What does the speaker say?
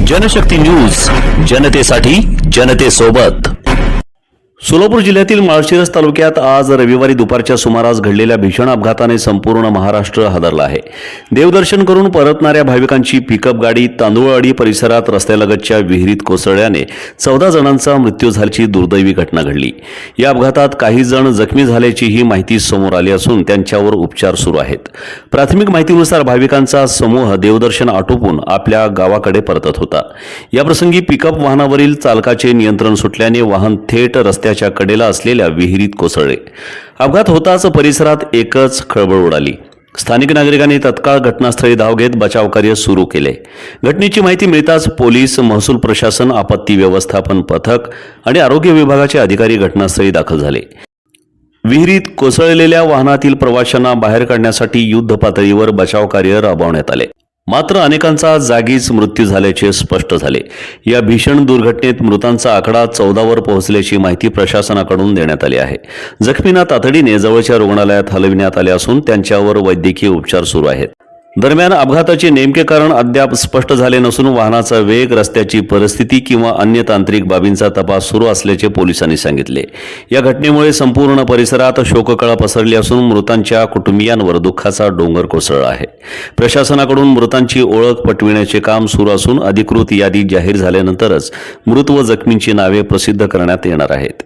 Janshakti news, जनतेसाठी जनतेसोबत। सोलापूर जिल्ह्यातील माळशिरस तालुक्यात आज रविवारी दुपारच्या सुमारास घडलेल्या भीषण अपघाताने संपूर्ण महाराष्ट्र हादरला आहे। देवदर्शन करून परतणाऱ्या भाविकांची पिकअप गाडी तांदूळवाडी परिसरात रस्त्यालगतच्या विहिरीत कोसळल्याने 14 जणांचा मृत्यू झाल्याची दुर्दैवी घटना घडली। या अपघातात काही जण जखमी झाल्याचीही माहिती समोर आली असून त्यांच्यावर उपचार सुरू आहेत। प्राथमिक माहितीनुसार भाविकांचा समूह देवदर्शन आटोपून आपल्या गावाकडे परतत होता। याप्रसंगी पिकअप वाहनावरील चालकाचे नियंत्रण सुटल्याने वाहन थेट रस्त्याच्या कडेला असलेल्या विहिरीत कोसळले। अपघात होताच परिसरात एकच खळबळ उडाली। स्थानिक नागरिकांनी तत्काळ घटनास्थळी धाव घेत बचाव कार्य सुरू केले। घटनेची माहिती मिळताच पोलीस, महसूल प्रशासन, आपत्ती व्यवस्थापन पथक आणि आरोग्य विभागाचे अधिकारी घटनास्थळी दाखल झाले। विहिरीत कोसळलेल्या वाहनातील प्रवाशांना बाहेर काढण्यासाठी युद्ध पातळीवर बचाव कार्य राबवण्यात आले। मात्र अनेकांचा जागीच मृत्यू झाल्याचे स्पष्ट झाले। या भीषण दुर्घटनेत मृतांचा आकडा 14 वर पोहोचल्याची माहिती प्रशासनाकडून देण्यात आली आहे। जखमींना तातडीने जवळच्या रुग्णालयात हलविण्यात आले असून त्यांच्यावर वैद्यकीय उपचार सुरू आहेत। दरम्यान अपघाताचे नेमके कारण अद्याप स्पष्ट झाले नसून वाहनाचा वेग, रस्त्याची परिस्थिती किंवा अन्य तांत्रिक बाबींचा तपास सुरू असल्याचे पोलिसांनी सांगितले। या घटनेमुळे संपूर्ण परिसरात शोककळा पसरली असून मृतांच्या कुटुंबियांवर दुःखाचा डोंगर कोसळला आहे। प्रशासनाकडून मृतांची ओळख पटविण्याचे काम सुरू असून अधिकृत यादी जाहीर झाल्यानंतरच मृत व जखमींची नावे प्रसिद्ध करण्यात येणार आहेत।